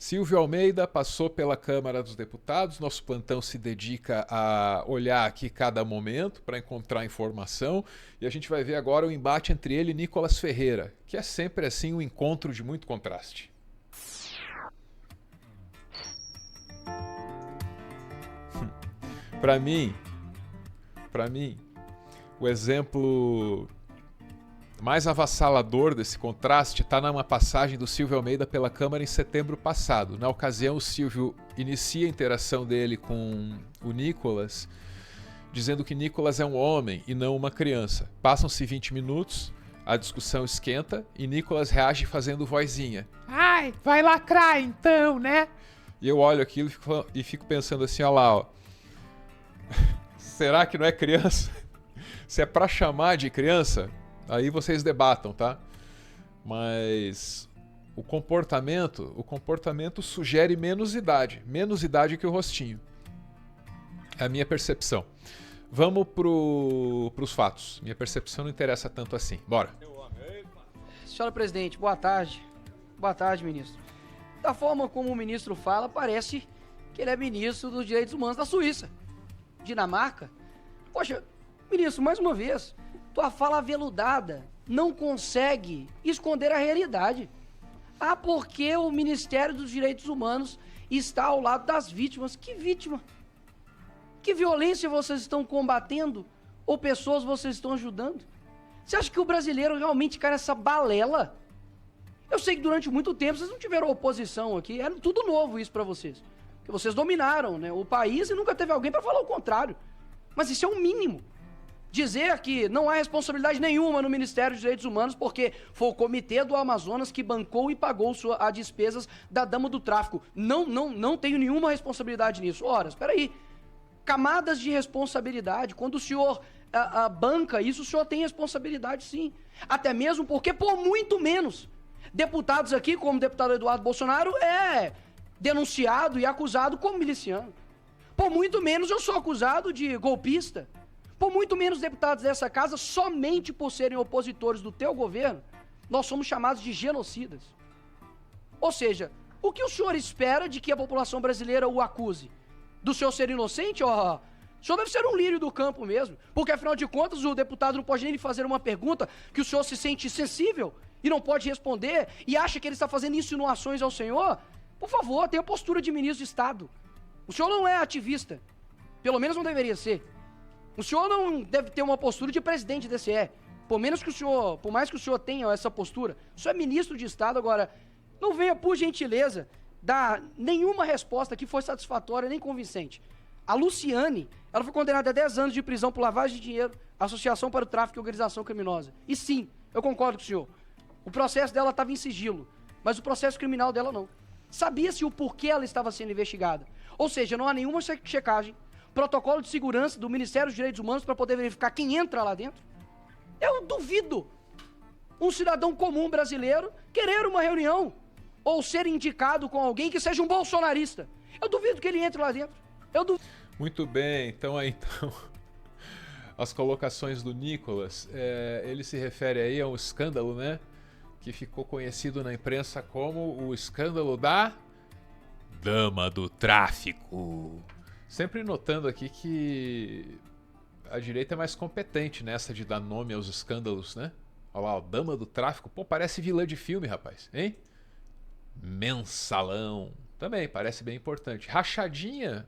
Silvio Almeida passou pela Câmara dos Deputados. Nosso plantão se dedica a olhar aqui cada momento para encontrar informação. E a gente vai ver agora o embate entre ele e Nicolas Ferreira, que é sempre assim um encontro de muito contraste. Para mim, o exemplo mais avassalador desse contraste está numa passagem do Silvio Almeida pela Câmara em setembro passado. Na ocasião, o Silvio inicia a interação dele com o Nicolas, dizendo que Nicolas é um homem e não uma criança. Passam-se 20 minutos, a discussão esquenta e Nicolas reage fazendo vozinha. Ai, vai lacrar então, né? E eu olho aquilo e fico pensando assim, olha lá, ó. Será que não é criança? Se é pra chamar de criança, aí vocês debatam, tá? Mas o comportamento sugere menos idade que o rostinho. É a minha percepção. Vamos pros fatos. Minha percepção não interessa tanto assim. Bora. Senhora presidente, boa tarde. Boa tarde, ministro. Da forma como o ministro fala, parece que ele é ministro dos Direitos Humanos da Suíça. Dinamarca? Poxa, ministro, mais uma vez, tua fala aveludada não consegue esconder a realidade. Ah, porque o Ministério dos Direitos Humanos está ao lado das vítimas. Que vítima? Que violência vocês estão combatendo? Ou pessoas vocês estão ajudando? Você acha que o brasileiro realmente cai nessa balela? Eu sei que durante muito tempo vocês não tiveram oposição aqui, era tudo novo isso pra vocês. Que vocês dominaram, né, o país e nunca teve alguém para falar o contrário. Mas isso é o mínimo. Dizer que não há responsabilidade nenhuma no Ministério dos Direitos Humanos porque foi o Comitê do Amazonas que bancou e pagou as despesas da dama do tráfico. Não tenho nenhuma responsabilidade nisso. Ora, espera aí. Camadas de responsabilidade. Quando o senhor banca isso, o senhor tem responsabilidade sim. Até mesmo porque, por muito menos, deputados aqui, como o deputado Eduardo Bolsonaro, denunciado e acusado como miliciano. Por muito menos eu sou acusado de golpista. Por muito menos deputados dessa casa, somente por serem opositores do teu governo, nós somos chamados de genocidas. Ou seja, o que o senhor espera de que a população brasileira o acuse? Do senhor ser inocente? O senhor deve ser um lírio do campo mesmo, porque afinal de contas o deputado não pode nem lhe fazer uma pergunta que o senhor se sente sensível e não pode responder e acha que ele está fazendo insinuações ao senhor. Por favor, tenha postura de ministro de Estado. O senhor não é ativista. Pelo menos não deveria ser. O senhor não deve ter uma postura de presidente do TSE. Por mais que o senhor tenha essa postura, o senhor é ministro de Estado. Agora, não venha, por gentileza, dar nenhuma resposta que foi satisfatória nem convincente. A Luciane, ela foi condenada a 10 anos de prisão por lavagem de dinheiro, associação para o tráfico e organização criminosa. E sim, eu concordo com o senhor. O processo dela estava em sigilo, mas o processo criminal dela não. Sabia-se o porquê ela estava sendo investigada. Ou seja, não há nenhuma checagem, protocolo de segurança do Ministério dos Direitos Humanos para poder verificar quem entra lá dentro. Eu duvido um cidadão comum brasileiro querer uma reunião ou ser indicado com alguém que seja um bolsonarista. Eu duvido que ele entre lá dentro. Muito bem, então as colocações do Nicolas, ele se refere aí a um escândalo, né? Que ficou conhecido na imprensa como o escândalo da dama do tráfico. Sempre notando aqui que a direita é mais competente nessa de dar nome aos escândalos, né? Olha lá, dama do tráfico. Pô, parece vilã de filme, rapaz, hein? Mensalão. Também parece bem importante. Rachadinha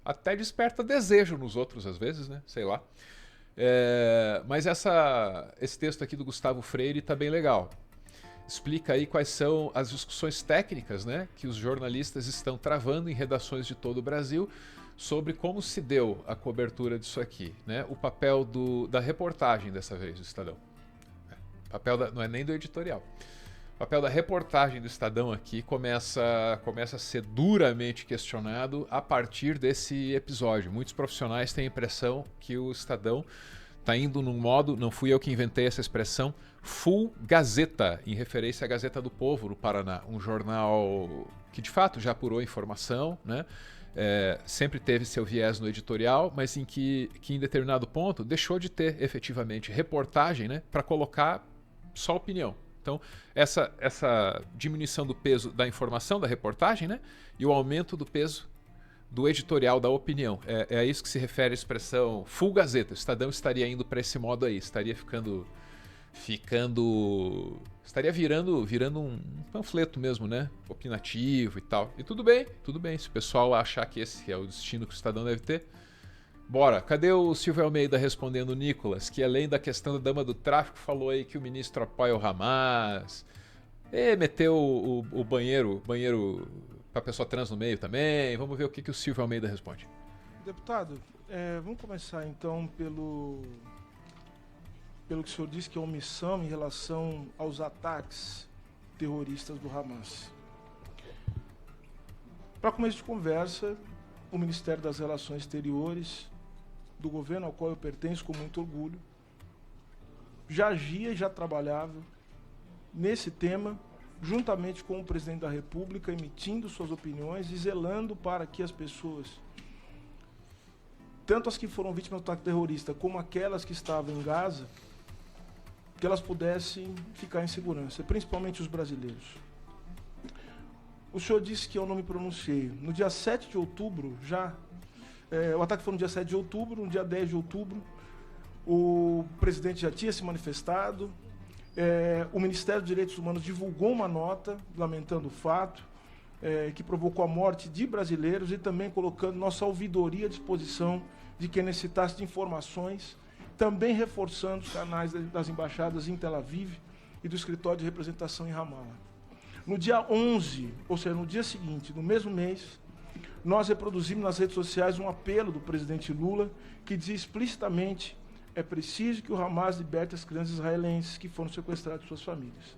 até desperta desejo nos outros, às vezes, né? Sei lá. Mas esse texto aqui do Gustavo Freire tá bem legal. Explica aí quais são as discussões técnicas, né, que os jornalistas estão travando em redações de todo o Brasil sobre como se deu a cobertura disso aqui, né? O papel da reportagem dessa vez do Estadão. Não é nem do editorial. O papel da reportagem do Estadão aqui começa a ser duramente questionado a partir desse episódio. Muitos profissionais têm a impressão que o Estadão está indo num modo, não fui eu que inventei essa expressão, full Gazeta, em referência à Gazeta do Povo, no Paraná. Um jornal que de fato já apurou informação, né? Sempre teve seu viés no editorial, mas em que em determinado ponto deixou de ter efetivamente reportagem, né? Para colocar só opinião. Então, essa diminuição do peso da informação, da reportagem, né? E o aumento do peso do editorial, da opinião. É a isso que se refere a expressão full Gazeta. O Estadão estaria indo para esse modo aí, estaria estaria virando um panfleto mesmo, né? Opinativo e tal. E tudo bem, se o pessoal achar que esse é o destino que o Estadão deve ter. Bora, cadê o Silvio Almeida respondendo o Nicolas, que além da questão da dama do tráfico, falou aí que o ministro apoia o Hamas, e meteu o banheiro pra pessoa trans no meio também. Vamos ver o que o Silvio Almeida responde. Deputado, vamos começar então pelo que o senhor disse que é omissão em relação aos ataques terroristas do Hamas. Para começo de conversa, o Ministério das Relações Exteriores, do governo ao qual eu pertenço com muito orgulho, já agia e já trabalhava nesse tema, juntamente com o presidente da República, emitindo suas opiniões e zelando para que as pessoas, tanto as que foram vítimas do ataque terrorista, como aquelas que estavam em Gaza, que elas pudessem ficar em segurança, principalmente os brasileiros. O senhor disse que eu não me pronunciei. No dia 7 de outubro, o ataque foi no dia 7 de outubro, no dia 10 de outubro, o presidente já tinha se manifestado, o Ministério dos Direitos Humanos divulgou uma nota lamentando o fato, que provocou a morte de brasileiros e também colocando nossa ouvidoria à disposição de quem necessitasse de informações, também reforçando os canais das embaixadas em Tel Aviv e do escritório de representação em Ramallah. No dia 11, ou seja, no dia seguinte, no mesmo mês, nós reproduzimos nas redes sociais um apelo do presidente Lula que dizia explicitamente: é preciso que o Hamas liberte as crianças israelenses que foram sequestradas de suas famílias.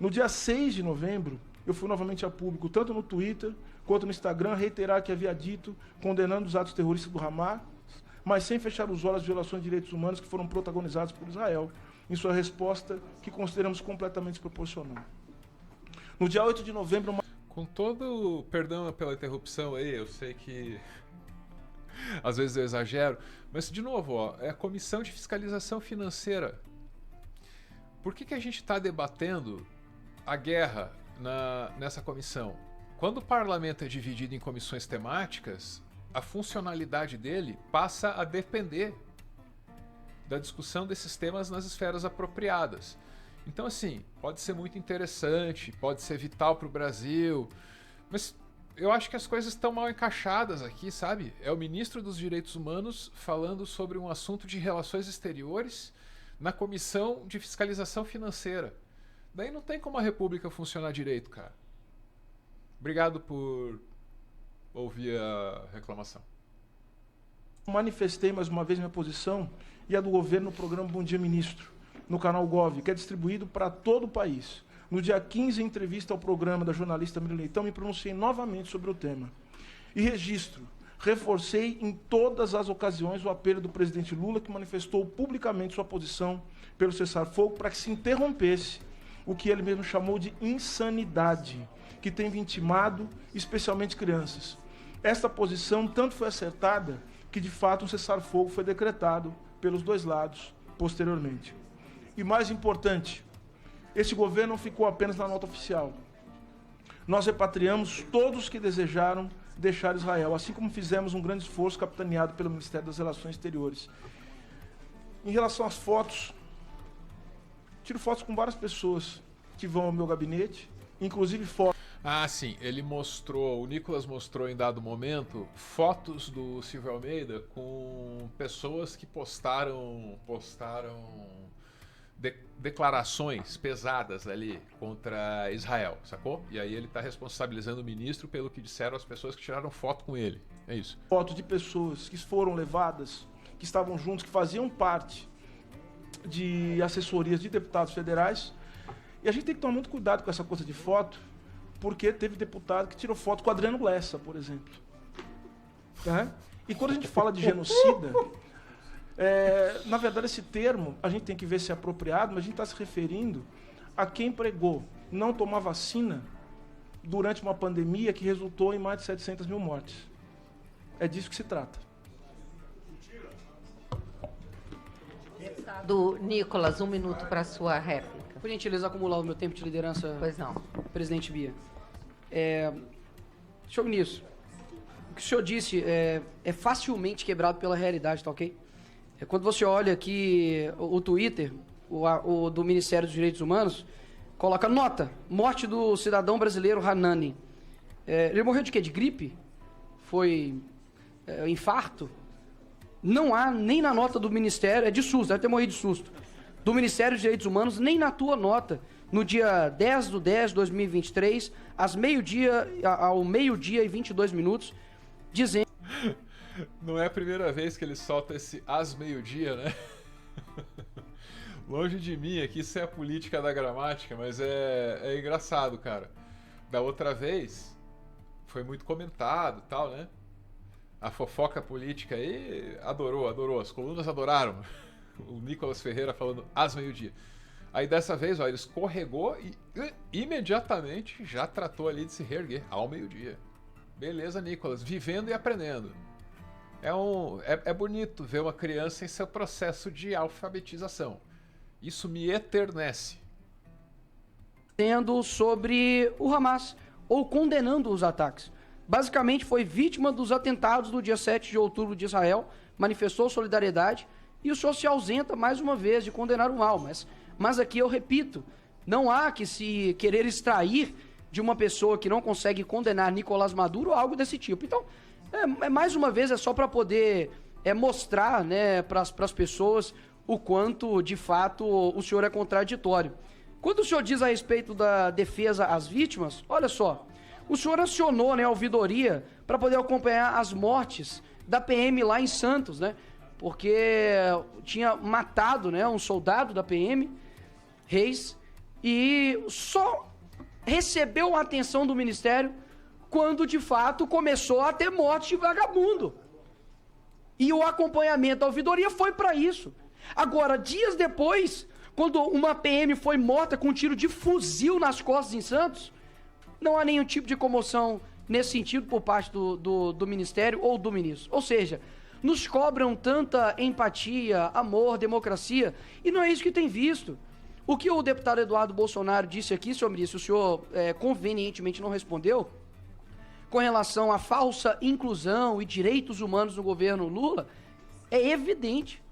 No dia 6 de novembro, eu fui novamente a público, tanto no Twitter quanto no Instagram, reiterar que havia dito, condenando os atos terroristas do Hamas, mas sem fechar os olhos às violações de direitos humanos que foram protagonizadas por Israel, em sua resposta que consideramos completamente desproporcional. No dia 8 de novembro... Com todo perdão pela interrupção aí, eu sei que às vezes eu exagero, mas de novo, é a Comissão de Fiscalização Financeira. Por que a gente está debatendo a guerra nessa comissão? Quando o parlamento é dividido em comissões temáticas, a funcionalidade dele passa a depender da discussão desses temas nas esferas apropriadas. Então, assim, pode ser muito interessante, pode ser vital para o Brasil, mas eu acho que as coisas estão mal encaixadas aqui, sabe? É o ministro dos Direitos Humanos falando sobre um assunto de relações exteriores na Comissão de Fiscalização Financeira. Daí não tem como a República funcionar direito, cara. Obrigado por ouvir a reclamação. Manifestei mais uma vez minha posição e a do governo no programa Bom Dia Ministro, no canal Gov, que é distribuído para todo o país. No dia 15, em entrevista ao programa da jornalista Miriam Leitão, me pronunciei novamente sobre o tema. E reforcei em todas as ocasiões o apelo do presidente Lula, que manifestou publicamente sua posição pelo cessar-fogo para que se interrompesse o que ele mesmo chamou de insanidade, que tem vitimado especialmente crianças. Esta posição tanto foi acertada que, de fato, um cessar-fogo foi decretado pelos dois lados posteriormente. E mais importante, esse governo não ficou apenas na nota oficial. Nós repatriamos todos que desejaram deixar Israel, assim como fizemos um grande esforço capitaneado pelo Ministério das Relações Exteriores. Em relação às fotos, tiro fotos com várias pessoas que vão ao meu gabinete, inclusive fotos. Ah, sim, o Nicolas mostrou em dado momento fotos do Silvio Almeida com pessoas que postaram declarações pesadas ali contra Israel, sacou? E aí ele está responsabilizando o ministro pelo que disseram as pessoas que tiraram foto com ele. É isso. Fotos de pessoas que foram levadas, que estavam juntos, que faziam parte de assessorias de deputados federais. E a gente tem que tomar muito cuidado com essa coisa de foto, porque teve deputado que tirou foto com Adriano Lessa, por exemplo. E quando a gente fala de genocida, na verdade esse termo a gente tem que ver se é apropriado, mas a gente está se referindo a quem pregou não tomar vacina durante uma pandemia que resultou em mais de 700 mil mortes. É disso que se trata. Do Nicolas, 1 minuto para a sua réplica. Por gentileza, acumular o meu tempo de liderança, Pois não. presidente Bia. Senhor ministro, o que o senhor disse é facilmente quebrado pela realidade, tá ok? Quando você olha aqui o Twitter, o do Ministério dos Direitos Humanos, coloca nota, morte do cidadão brasileiro Hanani. Ele morreu de quê? De gripe? Foi infarto? Não há nem na nota do Ministério, é de susto, deve ter morrido de susto, do Ministério dos Direitos Humanos, nem na tua nota, no dia 10/10/2023, ao meio-dia e 22 minutos, dizendo... Não é a primeira vez que ele solta esse às meio-dia, né? Longe de mim, aqui isso é a política da gramática, mas é engraçado, cara. Da outra vez, foi muito comentado e tal, né? A fofoca política aí adorou, as colunas adoraram. O Nicolas Ferreira falando às meio-dia. Aí dessa vez, ó, ele escorregou e imediatamente já tratou ali de se reerguer ao meio-dia. Beleza, Nicolas, vivendo e aprendendo. É bonito ver uma criança em seu processo de alfabetização. Isso me eternece. Sobre o Hamas, ou condenando os ataques. Basicamente foi vítima dos atentados do dia 7 de outubro de Israel, manifestou solidariedade, e o senhor se ausenta mais uma vez de condenar o mal. Mas aqui eu repito, não há que se querer extrair de uma pessoa que não consegue condenar Nicolás Maduro algo desse tipo. Então, mais uma vez, é só para poder mostrar, né, para as pessoas o quanto, de fato, o senhor é contraditório. Quando o senhor diz a respeito da defesa às vítimas, olha só, o senhor acionou, né, a ouvidoria para poder acompanhar as mortes da PM lá em Santos, né? Porque tinha matado, né, um soldado da PM, Reis, e só recebeu a atenção do Ministério quando, de fato, começou a ter morte de vagabundo. E o acompanhamento da ouvidoria foi para isso. Agora, dias depois, quando uma PM foi morta com um tiro de fuzil nas costas em Santos, não há nenhum tipo de comoção nesse sentido por parte do Ministério ou do ministro. Ou seja, nos cobram tanta empatia, amor, democracia, e não é isso que tem visto. O que o deputado Eduardo Bolsonaro disse aqui, senhor ministro, o senhor convenientemente não respondeu, com relação à falsa inclusão e direitos humanos no governo Lula, é evidente.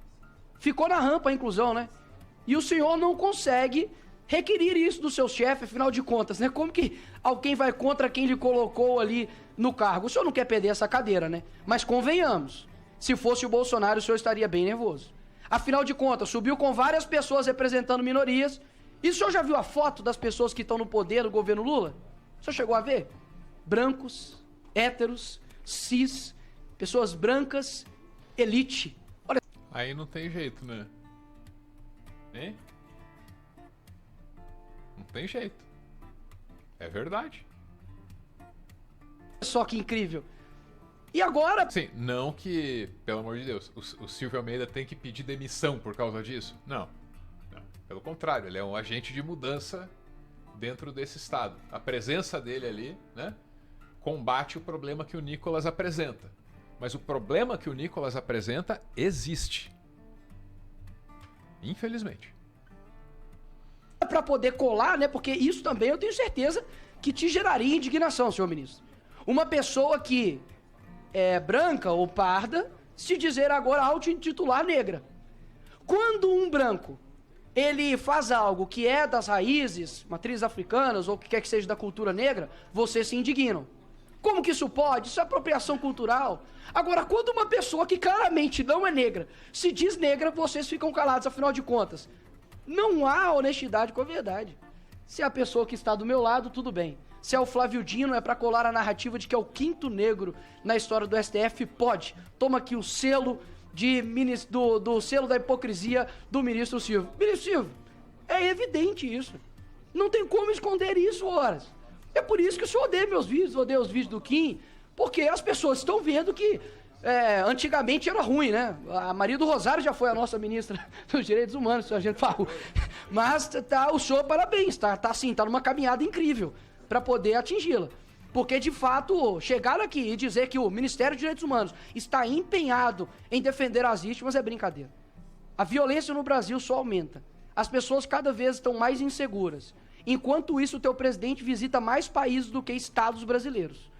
Ficou na rampa a inclusão, né? E o senhor não consegue requerir isso do seu chefe, afinal de contas, né? Como que alguém vai contra quem lhe colocou ali no cargo? O senhor não quer perder essa cadeira, né? Mas convenhamos, se fosse o Bolsonaro, o senhor estaria bem nervoso. Afinal de contas, subiu com várias pessoas representando minorias. E o senhor já viu a foto das pessoas que estão no poder do governo Lula? O senhor chegou a ver? Brancos, héteros, cis, pessoas brancas, elite. Olha. Aí não tem jeito, né? Hein? Não tem jeito. É verdade. Só que incrível. E agora... Sim, não que, pelo amor de Deus, o Silvio Almeida tem que pedir demissão por causa disso. Não. Pelo contrário, ele é um agente de mudança dentro desse Estado. A presença dele ali, né, combate o problema que o Nicolas apresenta. Mas o problema que o Nicolas apresenta existe. Infelizmente. Para poder colar, né, porque isso também eu tenho certeza que te geraria indignação, senhor ministro. Uma pessoa que é branca ou parda, se dizer agora auto-intitular negra. Quando um branco, ele faz algo que é das raízes, matrizes africanas, ou o que quer que seja da cultura negra, vocês se indignam. Como que isso pode? Isso é apropriação cultural. Agora, quando uma pessoa que claramente não é negra, se diz negra, vocês ficam calados, afinal de contas. Não há honestidade com a verdade. Se é a pessoa que está do meu lado, tudo bem. Se é o Flávio Dino, é para colar a narrativa de que é o quinto negro na história do STF, pode. Toma aqui o selo do selo da hipocrisia do ministro Silvio. Ministro Silvio, é evidente isso. Não tem como esconder isso, horas. É por isso que o senhor odeia meus vídeos, odeia os vídeos do Kim, porque as pessoas estão vendo que antigamente era ruim, né? A Maria do Rosário já foi a nossa ministra dos Direitos Humanos, se a gente falou. Mas o senhor, parabéns, tá numa caminhada incrível para poder atingi-la. Porque, de fato, chegar aqui e dizer que o Ministério dos Direitos Humanos está empenhado em defender as vítimas é brincadeira. A violência no Brasil só aumenta. As pessoas cada vez estão mais inseguras. Enquanto isso, o teu presidente visita mais países do que estados brasileiros.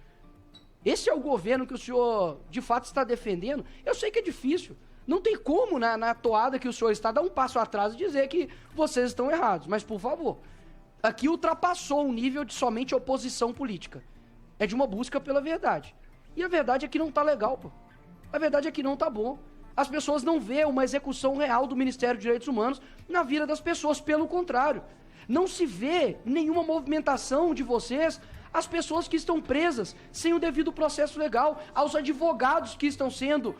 Esse é o governo que o senhor, de fato, está defendendo? Eu sei que é difícil. Não tem como, na toada que o senhor está, dar um passo atrás e dizer que vocês estão errados. Mas, por favor, aqui ultrapassou o nível de somente oposição política. É de uma busca pela verdade. E a verdade é que não tá legal, pô. A verdade é que não tá bom. As pessoas não vêem uma execução real do Ministério dos Direitos Humanos na vida das pessoas. Pelo contrário, não se vê nenhuma movimentação de vocês às pessoas que estão presas sem o devido processo legal, aos advogados que estão sendo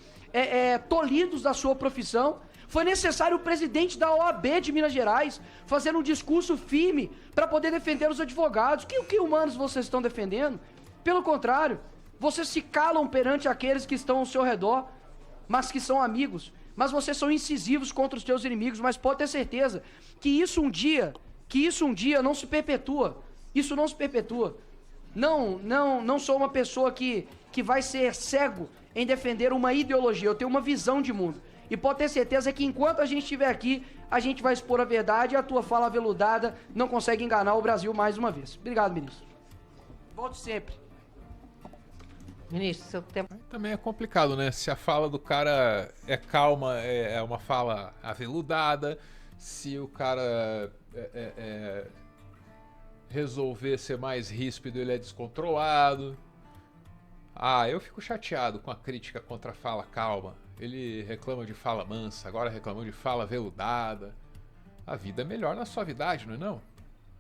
tolhidos da sua profissão. Foi necessário o presidente da OAB de Minas Gerais fazer um discurso firme para poder defender os advogados. Que humanos vocês estão defendendo? Pelo contrário, vocês se calam perante aqueles que estão ao seu redor, mas que são amigos. Mas vocês são incisivos contra os seus inimigos, mas pode ter certeza que isso um dia não se perpetua. Isso não se perpetua. Não sou uma pessoa que vai ser cego em defender uma ideologia. Eu tenho uma visão de mundo. E pode ter certeza que enquanto a gente estiver aqui, a gente vai expor a verdade e a tua fala aveludada não consegue enganar o Brasil mais uma vez. Obrigado, ministro. Volte sempre. Ministro, seu tempo... Também é complicado, né? Se a fala do cara é calma, é uma fala aveludada. Se o cara resolver ser mais ríspido, ele é descontrolado. Eu fico chateado com a crítica contra a fala calma. Ele reclama de fala mansa, agora reclamou de fala veludada. A vida é melhor na suavidade, não é não?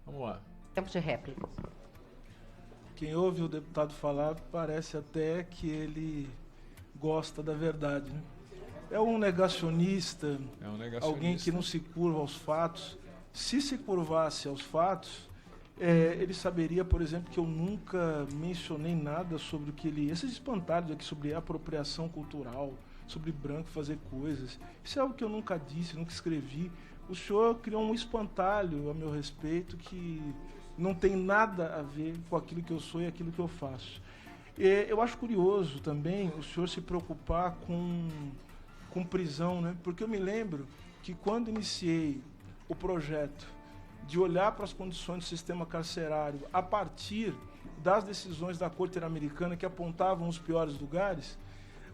Vamos lá. Tempo de réplica. Quem ouve o deputado falar parece até que ele gosta da verdade, né? É um negacionista, alguém que não se curva aos fatos. Se se curvasse aos fatos, ele saberia, por exemplo, que eu nunca mencionei nada sobre o que ele... Esses espantalhos aqui sobre apropriação cultural, sobre branco fazer coisas. Isso é algo que eu nunca disse, nunca escrevi. O senhor criou um espantalho a meu respeito que não tem nada a ver com aquilo que eu sou e aquilo que eu faço. Eu acho curioso também o senhor se preocupar com prisão, né? Porque eu me lembro que quando iniciei o projeto de olhar para as condições do sistema carcerário a partir das decisões da Corte Interamericana que apontavam os piores lugares,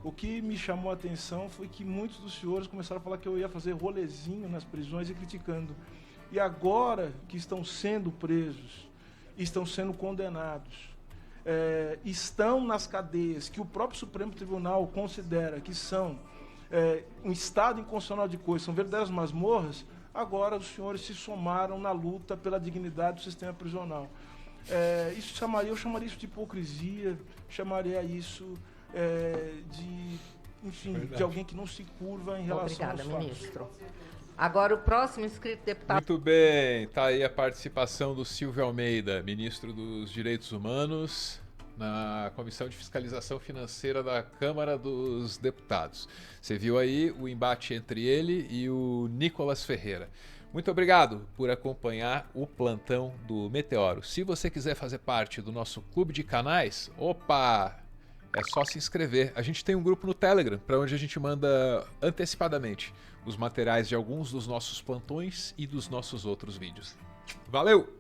o que me chamou a atenção foi que muitos dos senhores começaram a falar que eu ia fazer rolezinho nas prisões e criticando. E agora que estão sendo presos, estão sendo condenados, estão nas cadeias que o próprio Supremo Tribunal considera que são um estado inconstitucional de coisas, são verdadeiras masmorras, agora os senhores se somaram na luta pela dignidade do sistema prisional. Eu chamaria isso de hipocrisia, chamaria isso de alguém que não se curva em relação aos fatos. Obrigada, ministro. Agora o próximo inscrito, deputado... Muito bem, está aí a participação do Silvio Almeida, ministro dos Direitos Humanos, na Comissão de Fiscalização Financeira da Câmara dos Deputados. Você viu aí o embate entre ele e o Nicolas Ferreira. Muito obrigado por acompanhar o plantão do Meteoro. Se você quiser fazer parte do nosso clube de canais, é só se inscrever. A gente tem um grupo no Telegram, para onde a gente manda antecipadamente os materiais de alguns dos nossos plantões e dos nossos outros vídeos. Valeu!